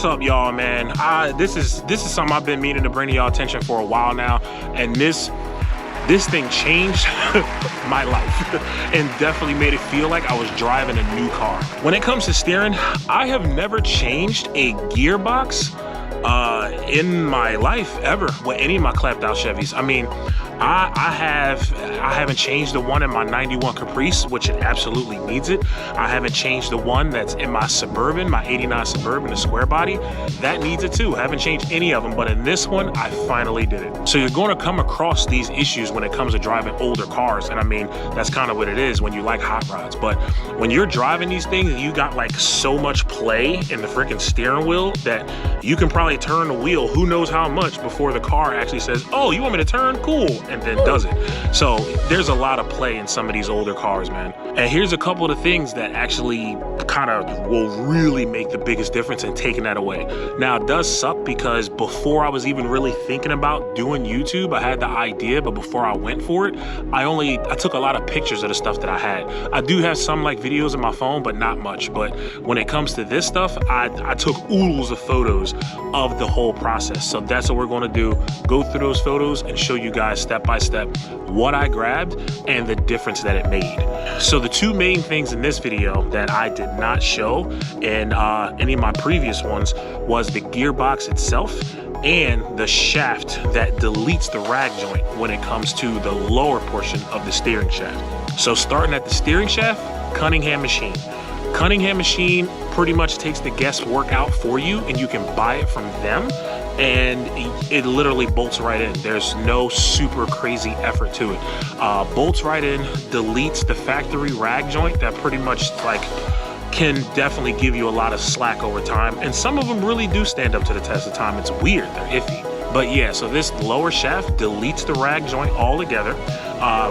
What's up, y'all, man? This is something I've been meaning to bring to y'all attention for a while now, and this thing changed my life and definitely made it feel like I was driving a new car. When it comes to steering, I have never changed a gearbox in my life ever with any of my clapped out Chevys. I mean, I haven't changed the one in my 91 Caprice, which it absolutely needs it. I haven't changed the one that's in my Suburban, my 89 Suburban, the square body. That needs it too. I haven't changed any of them, but in this one, I finally did it. So you're going to come across these issues when it comes to driving older cars. And I mean, that's kind of what it is when you like hot rods. But when you're driving these things, you got like so much play in the freaking steering wheel that you can probably turn the wheel who knows how much before the car actually says, oh, you want me to turn? Cool. And then does it. So there's a lot of play in some of these older cars, man. And here's a couple of the things that actually kind of will really make the biggest difference in taking that away. Now, it does suck because before I was even really thinking about doing YouTube, I had the idea, but before I went for it, I took a lot of pictures of the stuff that I had. I do have some like videos on my phone, but not much. But when it comes to this stuff, I took oodles of photos of the whole process. So that's what we're going to do. Go through those photos and show you guys step by step what I grabbed and the difference that it made. So the two main things in this video that I did not show in any of my previous ones was the gearbox itself and the shaft that deletes the rag joint when it comes to the lower portion of the steering shaft. So starting at the steering shaft, Cunningham Machine. Cunningham Machine pretty much takes the guesswork out for you, and you can buy it from them, and it literally bolts right in. There's no super crazy effort to it. Bolts right in, deletes the factory rag joint that pretty much like can definitely give you a lot of slack over time, and some of them really do stand up to the test of time. It's weird, they're iffy. But yeah, so this lower shaft deletes the rag joint altogether,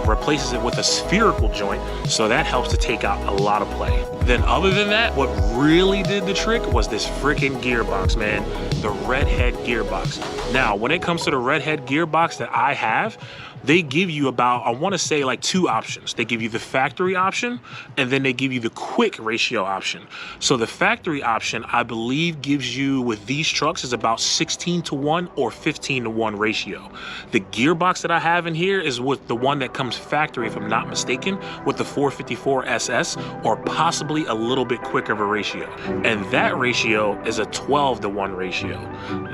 replaces it with a spherical joint, so that helps to take out a lot of play. Then other than that, what really did the trick was this freaking gearbox, man, the Redhead gearbox. Now, when it comes to the Redhead gearbox that I have, they give you about, I want to say like two options. They give you the factory option, and then they give you the quick ratio option. So the factory option, I believe, gives you, with these trucks, is about 16:1 or 15:1 ratio. The gearbox that I have in here is with the one that comes factory, if I'm not mistaken, with the 454 SS, or possibly a little bit quicker of a ratio. And that ratio is a 12:1 ratio.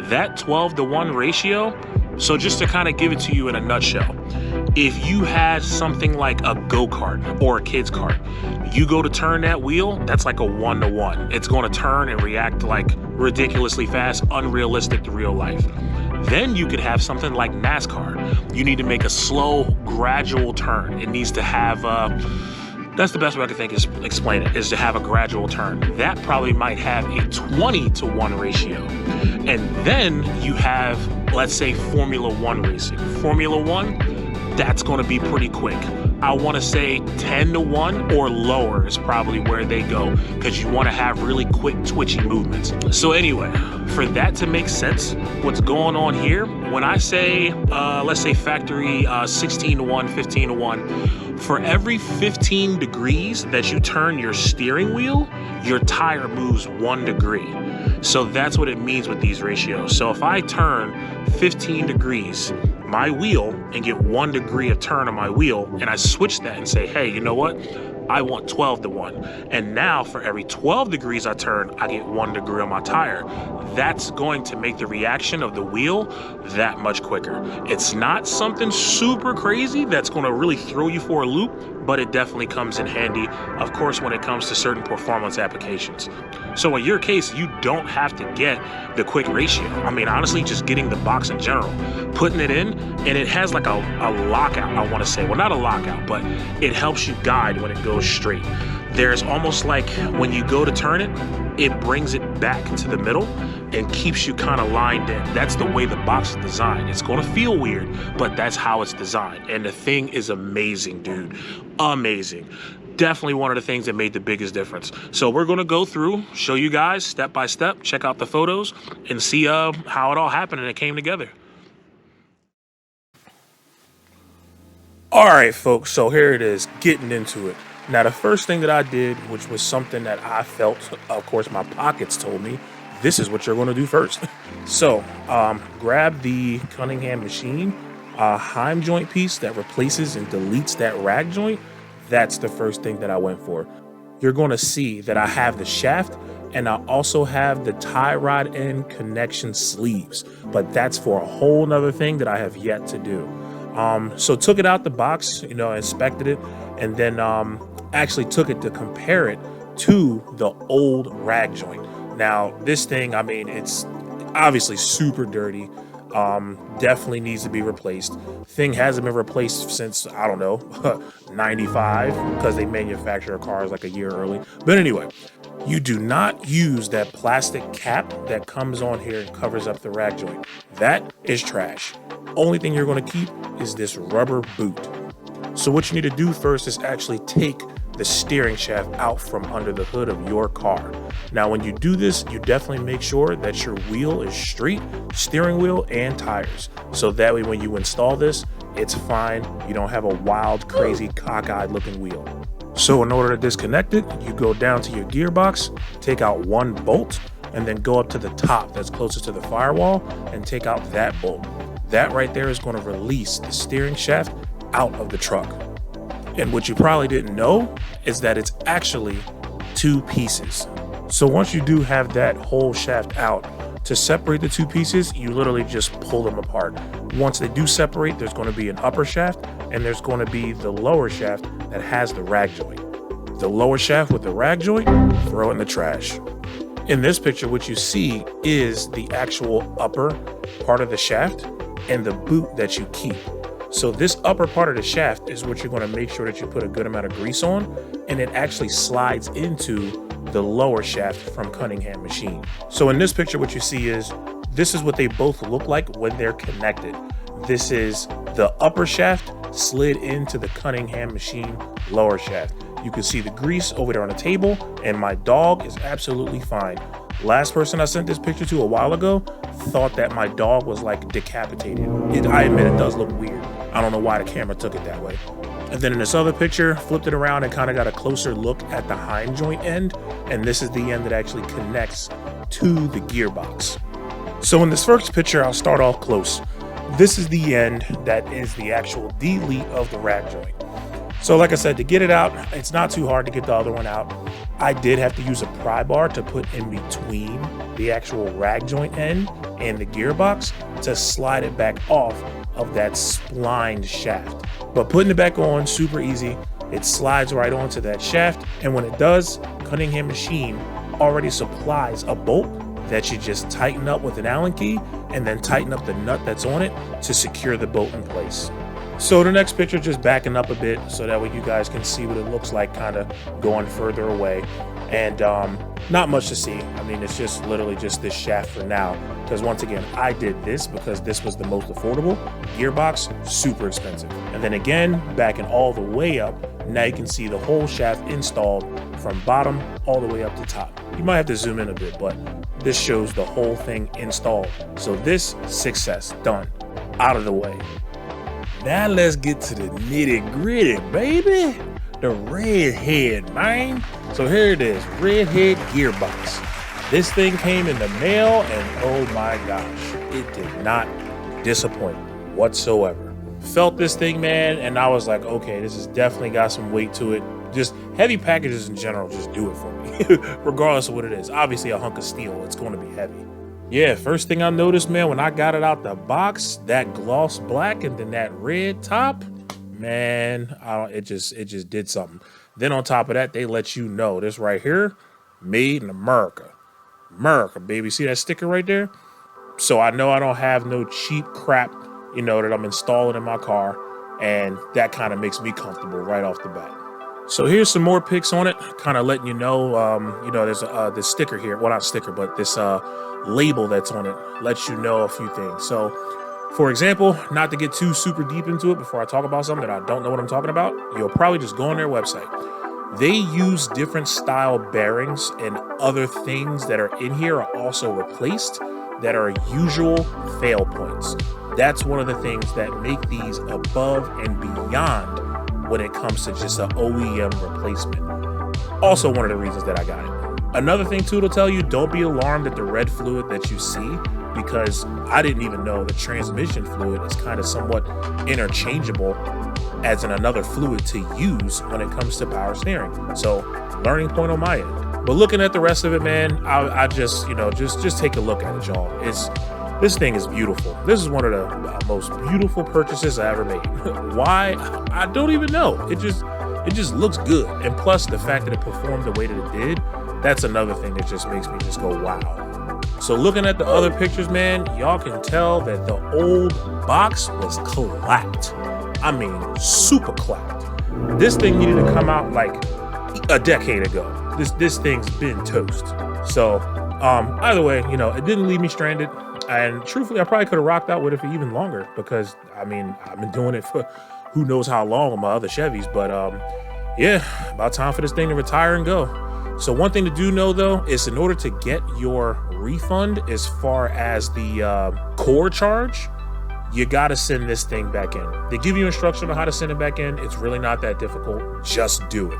That 12:1 ratio, so just to kind of give it to you in a nutshell, if you had something like a go-kart or a kid's cart, you go to turn that wheel, that's like a 1:1. It's going to turn and react like ridiculously fast, unrealistic to real life. Then you could have something like NASCAR. You need to make a slow, gradual turn. It needs to have that's the best way I can think is explain it, is to have a gradual turn. That probably might have a 20:1 ratio. And then you have, let's say, Formula One racing. Formula One, that's going to be pretty quick. I want to say 10:1 or lower is probably where they go, because you want to have really quick, twitchy movements. So anyway, for that to make sense, what's going on here, when I say, let's say factory 16:1, 15:1, for every 15 degrees that you turn your steering wheel, your tire moves 1 degree. So that's what it means with these ratios. So if I turn 15 degrees, my wheel, and get 1 degree of turn on my wheel, and I switch that and say, hey, you know what? I want 12:1. And now for every 12 degrees I turn, I get 1 degree on my tire. That's going to make the reaction of the wheel that much quicker. It's not something super crazy that's going to really throw you for a loop, but it definitely comes in handy, of course, when it comes to certain performance applications. So in your case, you don't have to get the quick ratio. I mean, honestly, just getting the box in general, putting it in, and it has like a lockout, I want to say. Well, not a lockout, but it helps you guide when it goes straight. There's almost like when you go to turn it, it brings it back to the middle and keeps you kind of lined in. That's the way the box is designed. It's going to feel weird, but that's how it's designed. And the thing is amazing, dude. Amazing. Definitely one of the things that made the biggest difference. So we're going to go through, show you guys step by step, check out the photos, and see how it all happened and it came together. All right, folks, so here it is, getting into it. Now, the first thing that I did, which was something that I felt, of course, my pockets told me, this is what you're going to do first. So grab the Cunningham Machine Heim joint piece that replaces and deletes that rag joint. That's the first thing that I went for. You're going to see that I have the shaft and I also have the tie rod end connection sleeves, but that's for a whole nother thing that I have yet to do. So took it out the box, you know, inspected it, and then actually took it to compare it to the old rag joint. Now this thing, I mean, it's obviously super dirty. Definitely needs to be replaced. Thing hasn't been replaced since, I don't know, 95, because they manufacture cars like a year early. But anyway, you do not use that plastic cap that comes on here and covers up the rag joint. That is trash. Only thing you're going to keep is this rubber boot. So what you need to do first is actually take the steering shaft out from under the hood of your car. Now, when you do this, you definitely make sure that your wheel is straight, steering wheel and tires. So that way, when you install this, it's fine. You don't have a wild, crazy, cockeyed looking wheel. So in order to disconnect it, you go down to your gearbox, take out one bolt, and then go up to the top that's closest to the firewall and take out that bolt. That right there is going to release the steering shaft out of the truck. And what you probably didn't know is that it's actually two pieces. So once you do have that whole shaft out, to separate the two pieces, you literally just pull them apart. Once they do separate, there's going to be an upper shaft and there's going to be the lower shaft that has the rag joint. The lower shaft with the rag joint, throw it in the trash. In this picture, what you see is the actual upper part of the shaft and the boot that you keep. So this upper part of the shaft is what you're going to make sure that you put a good amount of grease on, and it actually slides into the lower shaft from Cunningham Machine. So in this picture, what you see is this is what they both look like when they're connected. This is the upper shaft slid into the Cunningham Machine lower shaft. You can see the grease over there on the table, and my dog is absolutely fine. Last person I sent this picture to a while ago thought that my dog was like decapitated. I admit it does look weird. I don't know why the camera took it that way. And then in this other picture, flipped it around and kind of got a closer look at the Heim joint end. And this is the end that actually connects to the gearbox. So in this first picture, I'll start off close. This is the end that is the actual delete of the rag joint. So like I said, to get it out, it's not too hard to get the other one out. I did have to use a pry bar to put in between the actual rag joint end and the gearbox to slide it back off of that splined shaft. But putting it back on, super easy. It slides right onto that shaft, and when it does, Cunningham Machine already supplies a bolt that you just tighten up with an Allen key and then tighten up the nut that's on it to secure the bolt in place. So the next picture, just backing up a bit so that way you guys can see what it looks like kind of going further away. And not much to see. I mean, it's just literally just this shaft for now. Because once again, I did this because this was the most affordable. Gearbox, super expensive. And then again, backing all the way up, now you can see the whole shaft installed from bottom all the way up to top. You might have to zoom in a bit, but this shows the whole thing installed. So this, success, done, out of the way. Now let's get to the nitty gritty, baby. The Redhead, man. So here it is, Redhead gearbox. This thing came in the mail and oh my gosh, it did not disappoint whatsoever. Felt this thing, man, and I was like, okay, this has definitely got some weight to it. Just heavy packages in general, just do it for me, regardless of what it is. Obviously a hunk of steel, it's going to be heavy. Yeah, first thing I noticed, man, when I got it out the box, that gloss black and then that red top, man, it just did something. Then on top of that, they let you know this right here, made in America. America, baby. See that sticker right there? So I know I don't have no cheap crap, you know, that I'm installing in my car, and that kind of makes me comfortable right off the bat. So here's some more pics on it, kind of letting you know, there's this sticker here. Well, not sticker, but this label that's on it lets you know a few things. So, for example, not to get too super deep into it before I talk about something that I don't know what I'm talking about, you'll probably just go on their website. They use different style bearings, and other things that are in here are also replaced that are usual fail points. That's one of the things that make these above and beyond when it comes to just an OEM replacement. Also one of the reasons that I got it. Another thing too to tell you, don't be alarmed at the red fluid that you see, because I didn't even know the transmission fluid is kind of somewhat interchangeable as another fluid to use when it comes to power steering. So learning point on my end. But looking at the rest of it, man, I just, just take a look at it, y'all. This thing is beautiful. This is one of the most beautiful purchases I ever made. Why? I don't even know. It just looks good. And plus the fact that it performed the way that it did, that's another thing that just makes me just go, wow. So looking at the other pictures, man, y'all can tell that the old box was clapped. I mean, super clapped. This thing needed to come out like a decade ago. This thing's been toast. So either way, it didn't leave me stranded. And truthfully, I probably could have rocked out with it for even longer, because I mean, I've been doing it for who knows how long on my other Chevys. But yeah, about time for this thing to retire and go. So one thing to do know though, is in order to get your refund as far as the core charge, you gotta send this thing back in. They give you instruction on how to send it back in. It's really not that difficult. Just do it.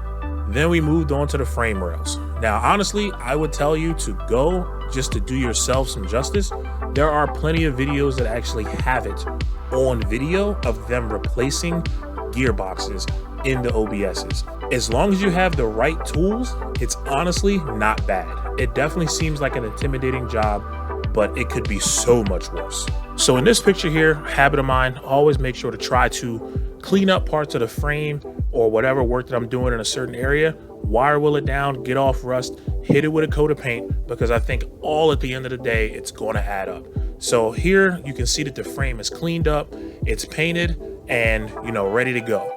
Then we moved on to the frame rails. Now, honestly, I would tell you to go just to do yourself some justice. There are plenty of videos that actually have it on video of them replacing gearboxes in the OBSs. As long as you have the right tools, it's honestly not bad. It definitely seems like an intimidating job, but it could be so much worse. So in this picture here, habit of mine, always make sure to try to clean up parts of the frame or whatever work that I'm doing in a certain area, wire wheel it down, get off rust, hit it with a coat of paint, because I think all at the end of the day, it's going to add up. So here you can see that the frame is cleaned up, it's painted, and ready to go.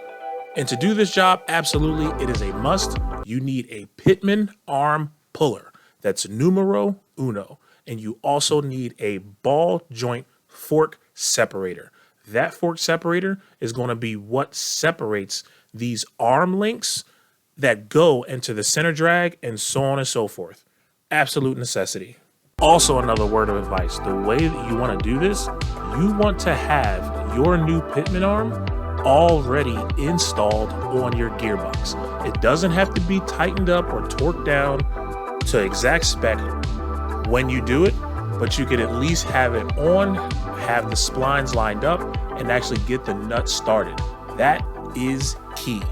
And to do this job, absolutely, it is a must. You need a Pitman arm puller. That's numero uno. And you also need a ball joint fork separator. That fork separator is going to be what separates these arm links that go into the center drag and so on and so forth. Absolute necessity. Also, another word of advice, the way that you want to do this, you want to have your new Pitman arm already installed on your gearbox. It doesn't have to be tightened up or torqued down to exact spec when you do it, but you could at least have it on, have the splines lined up, and actually get the nut started. That is key.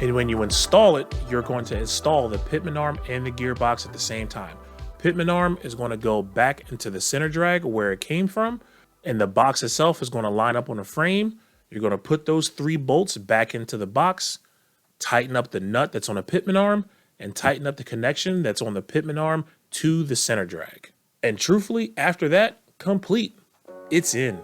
And when you install it, you're going to install the Pitman arm and the gearbox at the same time. Pitman arm is going to go back into the center drag where it came from, and the box itself is going to line up on the frame. You're going to put those 3 bolts back into the box, tighten up the nut that's on the Pitman arm, and tighten up the connection that's on the Pitman arm to the center drag. And truthfully, after that, complete. It's in.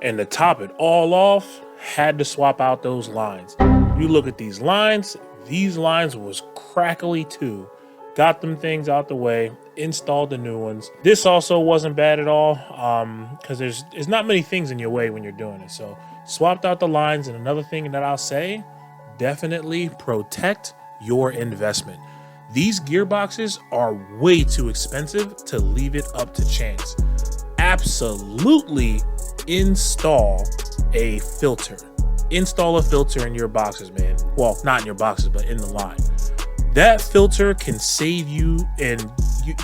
And to top it all off, had to swap out those lines. You look at these lines was crackly too. Got them things out the way, installed the new ones. This also wasn't bad at all, because there's not many things in your way when you're doing it. So swapped out the lines. And another thing that I'll say, definitely protect your investment. These gearboxes are way too expensive to leave it up to chance. Absolutely install a filter. Install a filter in your boxes, man. Well, not in your boxes, but in the line. That filter can save you, and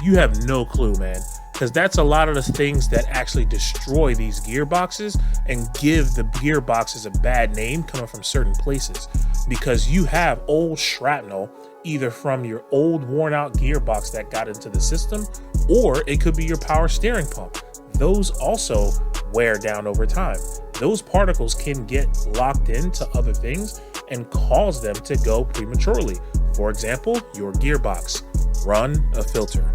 you have no clue, man, because that's a lot of the things that actually destroy these gearboxes and give the gearboxes a bad name coming from certain places, because you have old shrapnel either from your old worn out gearbox that got into the system, or it could be your power steering pump. Those also wear down over time. Those particles can get locked into other things and cause them to go prematurely. For example, your gearbox. Run a filter.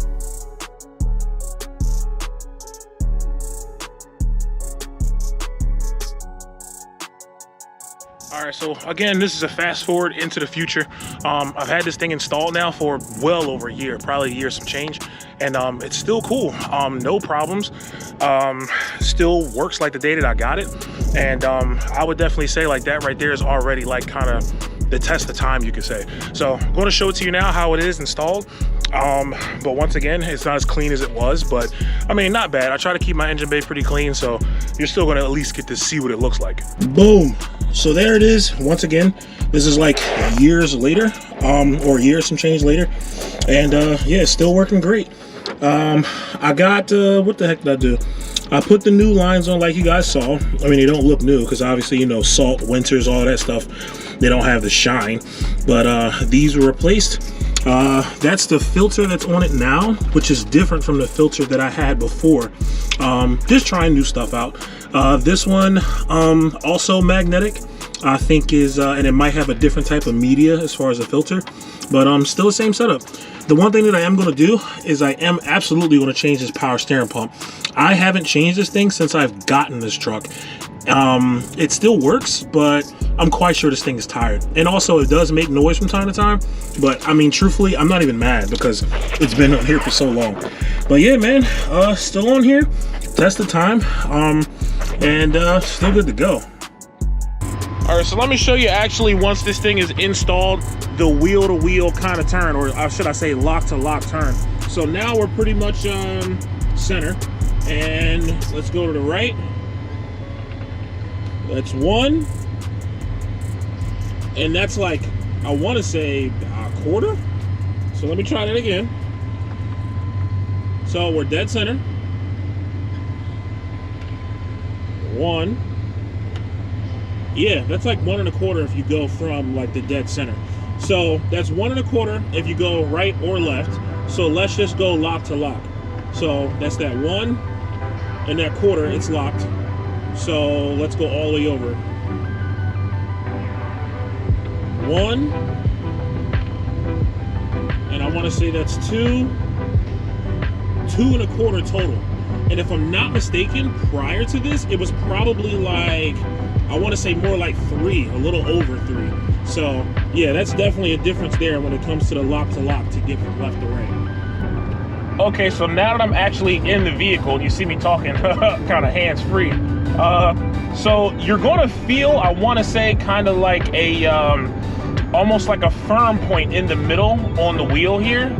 All right, so again, this is a fast forward into the future. I've had this thing installed now for well over a year, probably a year some change, and it's still cool. No problems. Still works like the day that I got it, and I would definitely say like that right there is already like kind of the test of time, you could say. So I'm going to show it to you now how it is installed. But once again, it's not as clean as it was, but I mean, not bad. I try to keep my engine bay pretty clean, so you're still gonna at least get to see what it looks like. Boom. So there it is. Once again, this is like years later, or years some change later. And yeah, it's still working great. I got, what the heck did I do? I put the new lines on like you guys saw. I mean, they don't look new because obviously, you know, salt, winters, all that stuff, they don't have the shine. But these were replaced. That's the filter that's on it now, which is different from the filter that I had before. Just trying new stuff out. This one, also magnetic, I think is, and it might have a different type of media as far as a filter, but still the same setup. The one thing that I am going to do is I am absolutely going to change this power steering pump. I haven't changed this thing since I've gotten this truck. It still works, but I'm quite sure this thing is tired. And also it does make noise from time to time, but I mean, truthfully, I'm not even mad because it's been on here for so long. But yeah, man, still on here, test the time, and still good to go. All right, so let me show you actually once this thing is installed, the wheel-to-wheel kind of turn, or should I say lock-to-lock turn. So now we're pretty much center, and let's go to the right. That's one, and that's like, I want to say a quarter. So let me try that again. So we're dead center. One. Yeah, that's like 1 1/4 if you go from like the dead center. So that's 1 1/4 if you go right or left. So let's just go lock to lock. So that's that 1 and that quarter, it's locked. So let's go all the way over. 1, and I want to say that's 2, 2 1/4 total. And if I'm not mistaken, prior to this, it was probably like, I want to say more like 3, a little over 3. So yeah, that's definitely a difference there when it comes to the lock to get from left to right. Okay, so now that I'm actually in the vehicle, and you see me talking kind of hands-free, so you're going to feel, I want to say, kind of like a, almost like a firm point in the middle on the wheel here.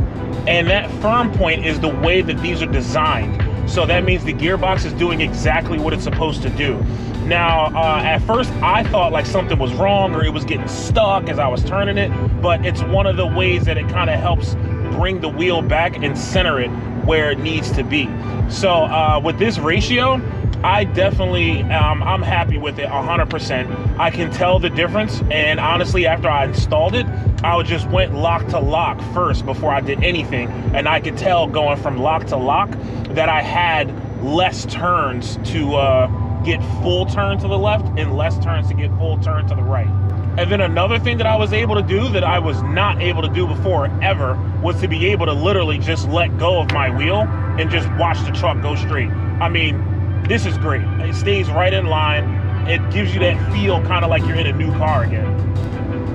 And that firm point is the way that these are designed. So that means the gearbox is doing exactly what it's supposed to do. Now, at first I thought like something was wrong or it was getting stuck as I was turning it, but it's one of the ways that it kind of helps bring the wheel back and center it where it needs to be. So with this ratio, I definitely, I'm happy with it 100%. I can tell the difference, and honestly, after I installed it, I just went lock to lock first before I did anything, and I could tell going from lock to lock that I had less turns to get full turn to the left and less turns to get full turn to the right. And then another thing that I was able to do that I was not able to do before ever was to be able to literally just let go of my wheel and just watch the truck go straight. I mean, this is great. It stays right in line. It gives you that feel kind of like you're in a new car again.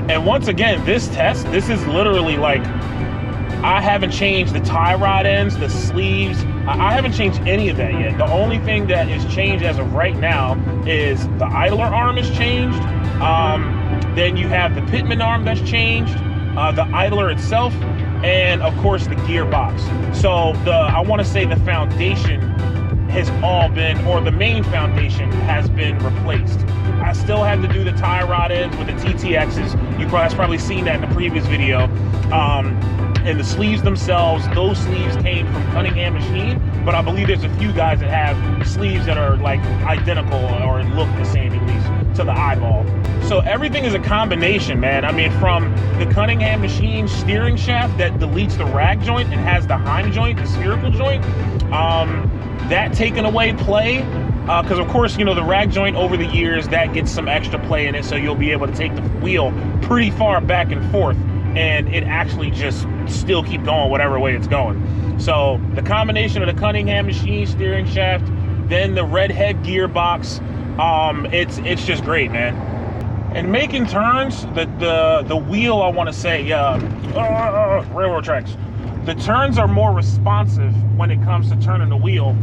And once again, this test, this is literally like, I haven't changed the tie rod ends, the sleeves. I haven't changed any of that yet. The only thing that is changed as of right now is the idler arm is changed. Then you have the pitman arm that's changed, the idler itself, and of course the gearbox. So I want to say the foundation has all been, or the main foundation has been replaced. I still have to do the tie rod ends with the TTXs. You probably seen that in the previous video. And the sleeves themselves, those sleeves came from Cunningham Machine, but I believe there's a few guys that have sleeves that are like identical or look the same, at least to the eyeball. So everything is a combination, man. I mean, from the Cunningham Machine steering shaft that deletes the rag joint and has the Heim joint, the spherical joint, that taken away play, because of course, you know, the rag joint over the years, that gets some extra play in it, so you'll be able to take the wheel pretty far back and forth, and it actually just still keep going whatever way it's going. So the combination of the Cunningham Machine steering shaft, then the Redhead gearbox, it's just great, man. And making turns, the wheel, I want to say, railroad tracks. The turns are more responsive when it comes to turning the wheel,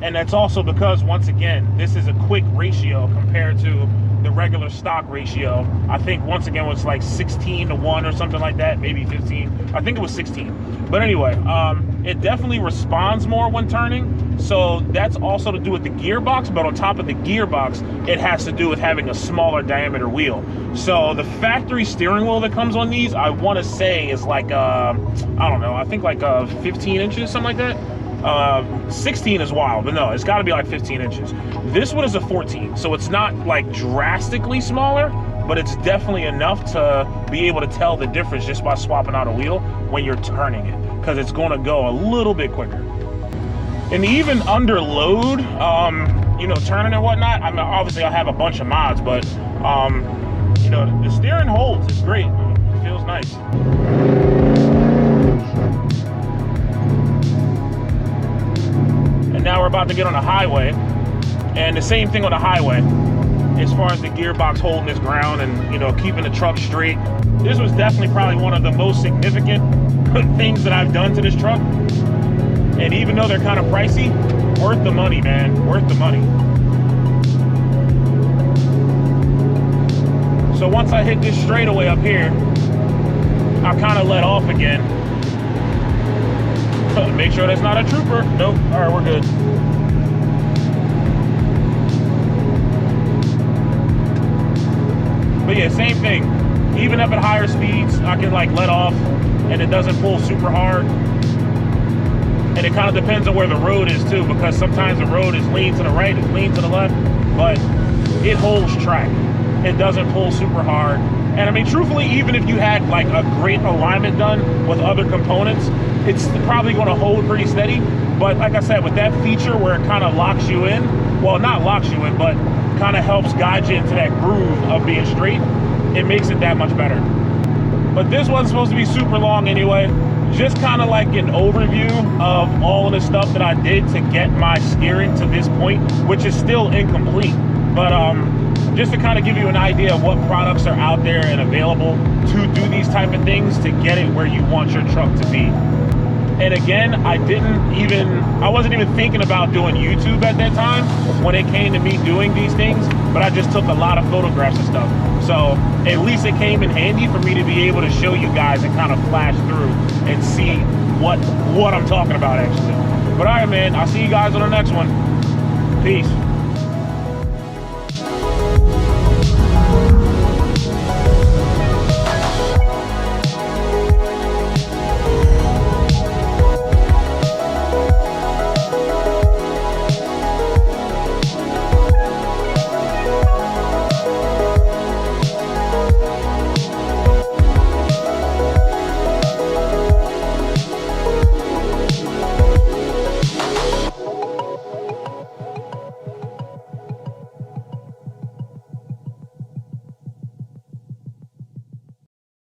and that's also because, once again, this is a quick ratio compared to the regular stock ratio. I think once again it was like 16-to-1 or something like that, maybe 15. I think it was 16. But anyway, it definitely responds more when turning. So that's also to do with the gearbox, but on top of the gearbox, it has to do with having a smaller diameter wheel. So the factory steering wheel that comes on these, I want to say is like, I don't know, I think like 15 inches, something like that. 16 is wild, but no, it's got to be like 15 inches. This one is a 14, so it's not like drastically smaller, but it's definitely enough to be able to tell the difference just by swapping out a wheel when you're turning it, because it's going to go a little bit quicker. And even under load, you know, turning and whatnot, I mean, obviously I have a bunch of mods, but you know, the steering holds. It's great. It feels nice. Now we're about to get on the highway, and the same thing on the highway as far as the gearbox holding its ground and, you know, keeping the truck straight. This was definitely probably one of the most significant things that I've done to this truck, and even though they're kind of pricey, worth the money, man, worth the money. So once I hit this straightaway up here, I kind of let off again. Make sure that's not a trooper. Nope. All right, we're good. But yeah, same thing. Even up at higher speeds, I can like let off and it doesn't pull super hard. And it kind of depends on where the road is too, because sometimes the road is lean to the right, it's lean to the left, but it holds track. It doesn't pull super hard. And I mean, truthfully, even if you had like a great alignment done with other components, it's probably going to hold pretty steady. But like I said, with that feature where it kind of locks you in, well, not locks you in, but kind of helps guide you into that groove of being straight, it makes it that much better. But this wasn't supposed to be super long anyway. Just kind of like an overview of all of the stuff that I did to get my steering to this point, which is still incomplete. But just to kind of give you an idea of what products are out there and available to do these type of things to get it where you want your truck to be. And again, I wasn't even thinking about doing YouTube at that time when it came to me doing these things, but I just took a lot of photographs and stuff. So at least it came in handy for me to be able to show you guys and kind of flash through and see what I'm talking about actually. But all right, man, I'll see you guys on the next one. Peace.